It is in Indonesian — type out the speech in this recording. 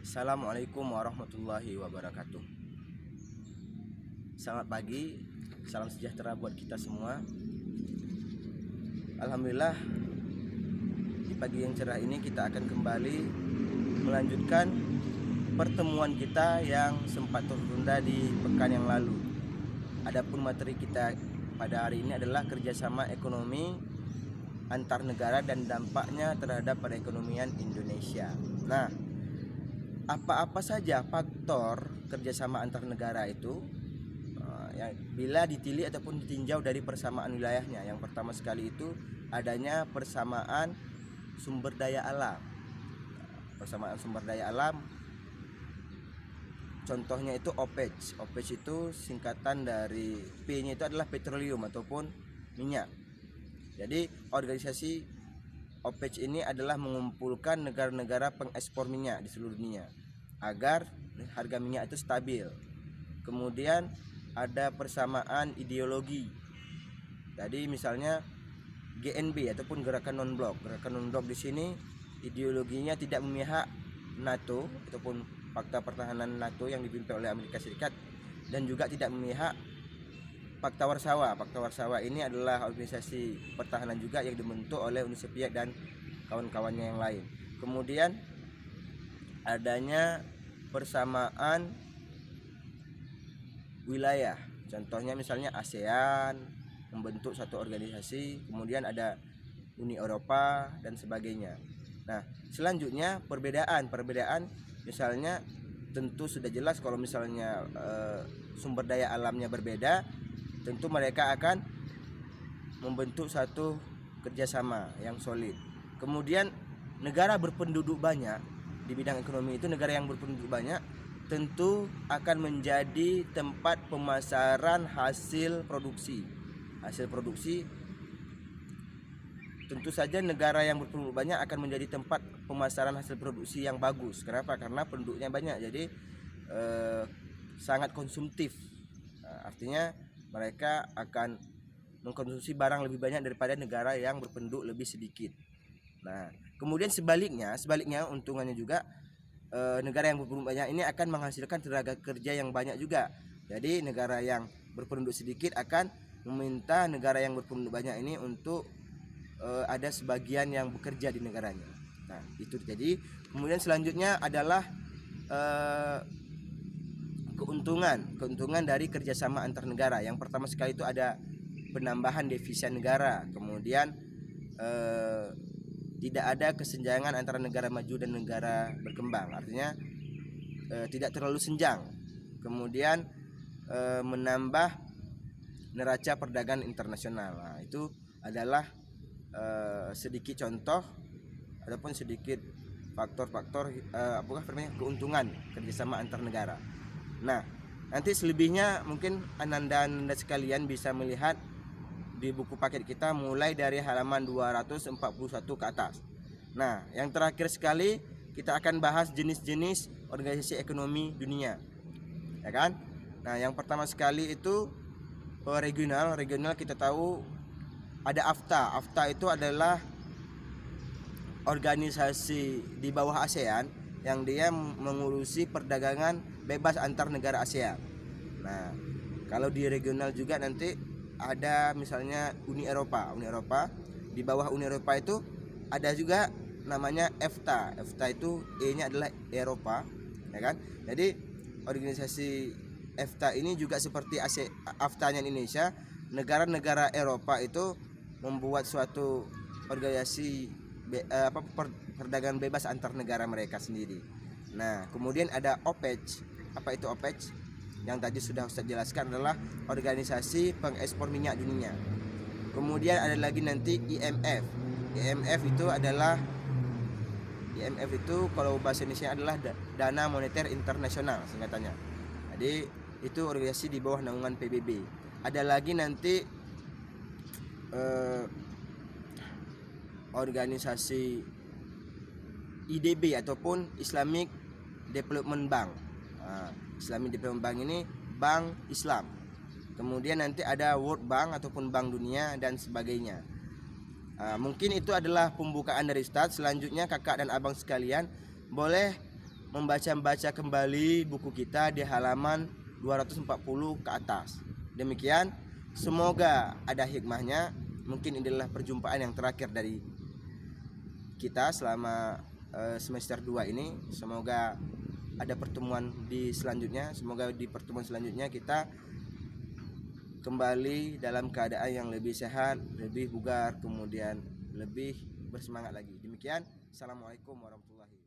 Assalamualaikum warahmatullahi wabarakatuh. Selamat pagi, salam sejahtera buat kita semua. Alhamdulillah, di pagi yang cerah ini kita akan kembali melanjutkan pertemuan kita yang sempat tertunda di pekan yang lalu. Adapun materi kita pada hari ini adalah kerjasama ekonomi antar negara dan dampaknya terhadap perekonomian Indonesia. Nah, apa-apa saja faktor kerjasama antar negara itu yang bila ditilik ataupun ditinjau dari persamaan wilayahnya. Yang pertama sekali itu adanya persamaan sumber daya alam. Persamaan sumber daya alam, contohnya itu OPEC. OPEC itu singkatan dari P-nya itu adalah petroleum ataupun minyak. Jadi organisasi OPEC ini adalah mengumpulkan negara-negara pengekspor minyak di seluruh dunia agar harga minyak itu stabil. Kemudian ada persamaan ideologi. Jadi misalnya GNB ataupun gerakan non-blok. Gerakan non-blok di sini ideologinya tidak memihak NATO ataupun Fakta Pertahanan NATO yang dipimpin oleh Amerika Serikat dan juga tidak memihak Fakta Warsawa. Fakta Warsawa ini adalah organisasi pertahanan juga yang dibentuk oleh Uni Soviet dan kawan-kawannya yang lain. Kemudian adanya persamaan wilayah. Contohnya misalnya ASEAN membentuk satu organisasi, kemudian ada Uni Eropa dan sebagainya. Nah, selanjutnya perbedaan misalnya tentu sudah jelas kalau misalnya sumber daya alamnya berbeda, tentu mereka akan membentuk satu kerjasama yang solid. Kemudian negara berpenduduk banyak di bidang ekonomi itu, negara yang berpenduduk banyak tentu akan menjadi tempat pemasaran hasil produksi. Tentu saja negara yang berpenduduk banyak akan menjadi tempat pemasaran hasil produksi yang bagus. Kenapa? Karena penduduknya banyak, jadi sangat konsumtif. Artinya mereka akan mengkonsumsi barang lebih banyak daripada negara yang berpenduduk lebih sedikit. Nah, kemudian sebaliknya untungannya juga negara yang berpenduduk banyak ini akan menghasilkan tenaga kerja yang banyak juga. Jadi negara yang berpenduduk sedikit akan meminta negara yang berpenduduk banyak ini untuk ada sebagian yang bekerja di negaranya. Nah, itu jadi. Kemudian selanjutnya adalah keuntungan dari kerjasama antar negara. Yang pertama sekali itu ada penambahan devisa negara, kemudian tidak ada kesenjangan antara negara maju dan negara berkembang, artinya tidak terlalu senjang. Kemudian menambah neraca perdagangan internasional. Nah, itu adalah sedikit contoh ataupun sedikit faktor-faktor keuntungan kerjasama antar negara. Nah, nanti selebihnya mungkin Ananda sekalian bisa melihat di buku paket kita mulai dari halaman 241 ke atas. Nah, yang terakhir sekali kita akan bahas jenis-jenis organisasi ekonomi dunia, ya kan? Nah, yang pertama sekali itu regional kita tahu ada AFTA. AFTA itu adalah organisasi di bawah ASEAN yang dia mengurusi perdagangan bebas antar negara ASEAN. Nah, kalau di regional juga nanti ada misalnya Uni Eropa. Di bawah Uni Eropa itu ada juga namanya EFTA. EFTA itu E-nya adalah Eropa, ya kan? Jadi organisasi EFTA ini juga seperti AFTA-nya Indonesia. Negara-negara Eropa itu membuat suatu organisasi perdagangan bebas antar negara mereka sendiri. Nah, kemudian ada OPEC. Apa itu OPEC? Yang tadi sudah Ustaz jelaskan adalah organisasi pengekspor minyak dunia. Kemudian ada lagi nanti IMF. IMF itu kalau bahasa Indonesia adalah Dana Moneter Internasional singkatannya. Jadi itu organisasi di bawah naungan PBB. Ada lagi nanti organisasi IDB ataupun Islamic Development Bank. Islamic Development Bank ini bank Islam. Kemudian nanti ada World Bank ataupun Bank Dunia dan sebagainya. Mungkin itu adalah pembukaan dari Ustaz. Selanjutnya kakak dan abang sekalian boleh membaca kembali buku kita di halaman 240 ke atas. Demikian, semoga ada hikmahnya. Mungkin inilah perjumpaan yang terakhir dari kita selama semester 2 ini. Semoga ada pertemuan di selanjutnya. Semoga di pertemuan selanjutnya kita kembali dalam keadaan yang lebih sehat, lebih bugar, kemudian lebih bersemangat lagi. Demikian, assalamualaikum warahmatullahi wabarakatuh.